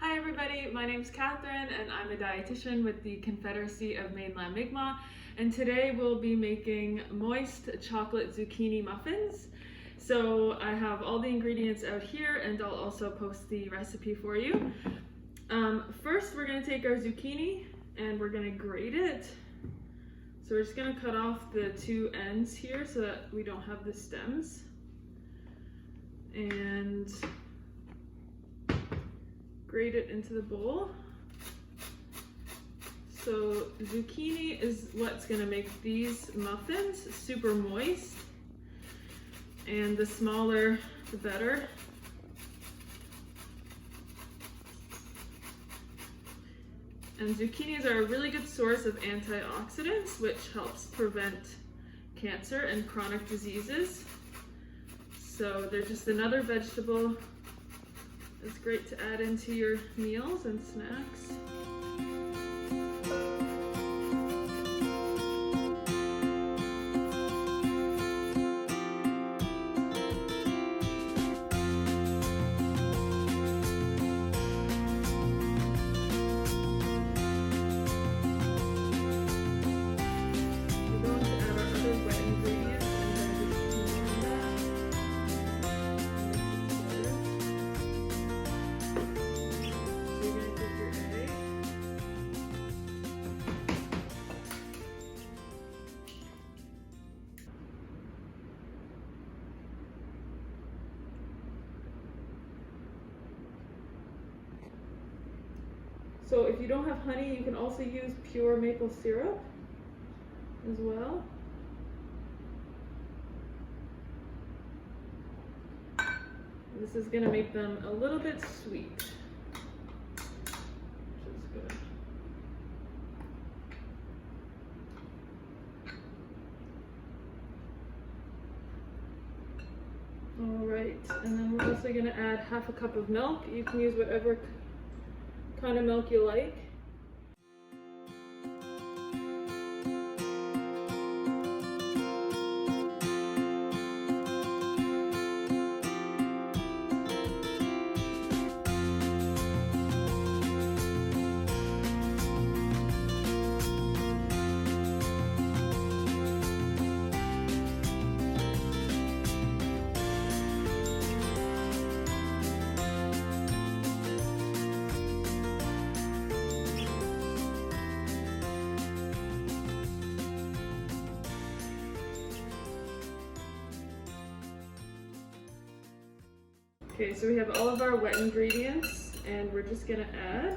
Hi everybody, my name's Catherine and I'm a dietitian with the Confederacy of Mainland Mi'kmaq, and today we'll be making moist chocolate zucchini muffins. So I have all the ingredients out here and I'll also post the recipe for you. First we're going to take our zucchini and we're going to grate it. So we're just going to cut off the two ends here so that we don't have the stems. And grate it into the bowl. So zucchini is what's going to make these muffins super moist, and the smaller the better. And zucchinis are a really good source of antioxidants, which helps prevent cancer and chronic diseases. So they're just another vegetable. It's great to add into your meals and snacks. So if you don't have honey, you can also use pure maple syrup as well. This is going to make them a little bit sweet, which is good. All right, and then we're also going to add half a cup of milk. You can use whatever kind of milk you like. Okay, so we have all of our wet ingredients and we're just going to add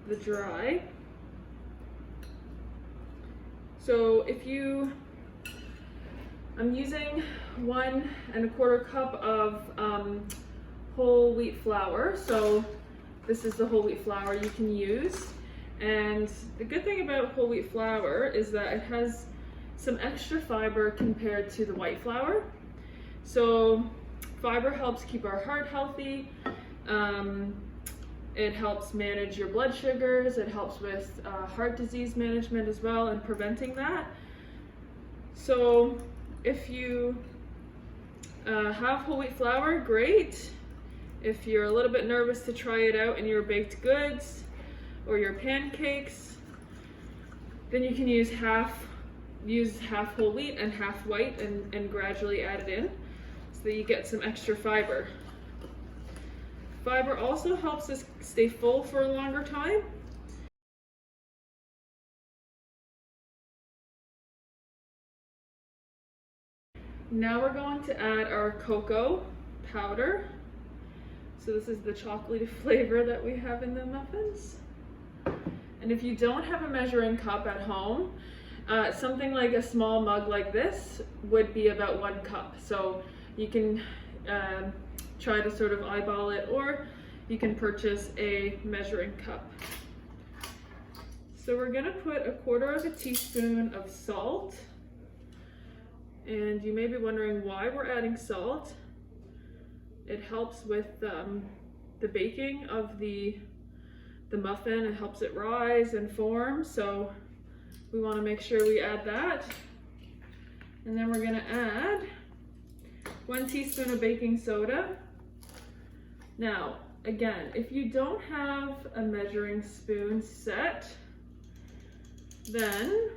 the dry. So I'm using 1 1/4 cup of whole wheat flour. So this is the whole wheat flour you can use. And the good thing about whole wheat flour is that it has some extra fiber compared to the white flour. So fiber helps keep our heart healthy. It helps manage your blood sugars. It helps with heart disease management as well and preventing that. So if you have whole wheat flour, great. If you're a little bit nervous to try it out in your baked goods or your pancakes, then you can use half whole wheat and half white and gradually add it in, so that you get some extra fiber. Fiber also helps us stay full for a longer time. Now we're going to add our cocoa powder. So this is the chocolatey flavor that we have in the muffins. And if you don't have a measuring cup at home, something like a small mug like this would be about 1 cup. So you can try to sort of eyeball it, or you can purchase a measuring cup. So we're going to put 1/4 teaspoon of salt. And you may be wondering why we're adding salt. It helps with the baking of the muffin. It helps it rise and form. So we want to make sure we add that. And then we're going to add 1 teaspoon of baking soda. Now, again, if you don't have a measuring spoon set, then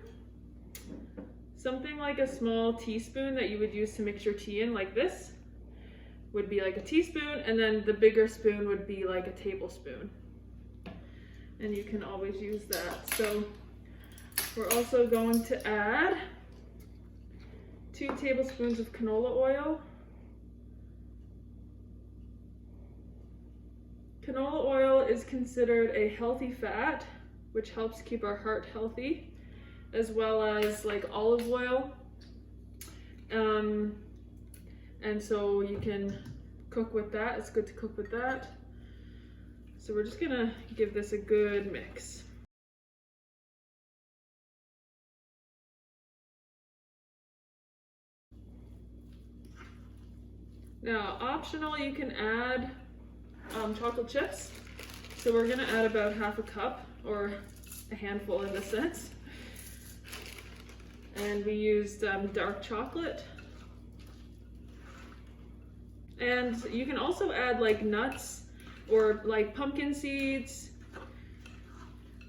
something like a small teaspoon that you would use to mix your tea in, like this, would be like a teaspoon, and then the bigger spoon would be like a tablespoon. And you can always use that. So we're also going to add 2 tablespoons of canola oil. Canola oil is considered a healthy fat, which helps keep our heart healthy, as well as like olive oil. And so you can cook with that. It's good to cook with that. So we're just gonna give this a good mix. Now, optional, you can add chocolate chips. So we're gonna add about half a cup, or a handful in this sense. And we used dark chocolate. And you can also add like nuts, or like pumpkin seeds,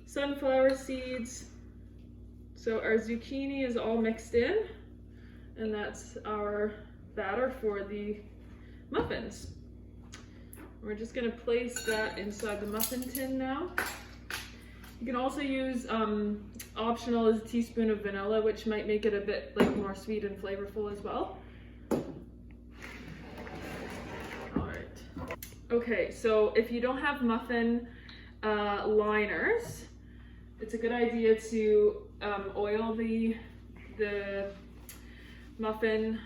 sunflower seeds. So our zucchini is all mixed in, and that's our batter for the muffins. We're just gonna place that inside the muffin tin now. You can also use, optional is a teaspoon of vanilla, which might make it a bit like more sweet and flavorful as well. Okay, so if you don't have muffin liners, it's a good idea to oil the muffin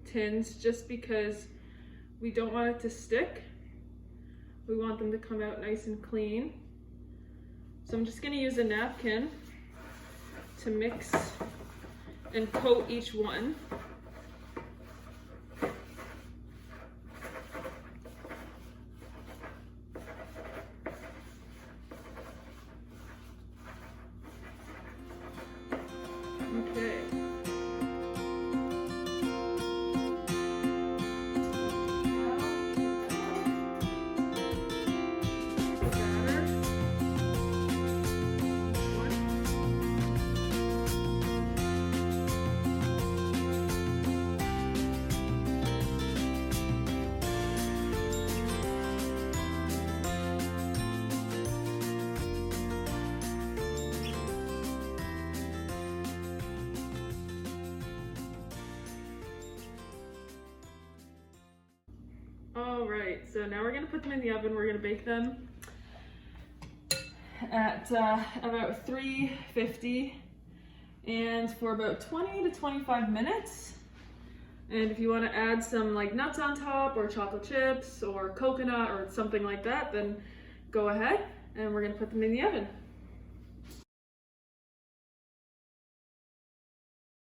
tins, just because we don't want it to stick. We want them to come out nice and clean. So I'm just going to use a napkin to mix and coat each one. Okay. All right, so now we're gonna put them in the oven. We're gonna bake them at about 350 and for about 20 to 25 minutes. And if you want to add some like nuts on top, or chocolate chips, or coconut, or something like that, then go ahead, and we're gonna put them in the oven.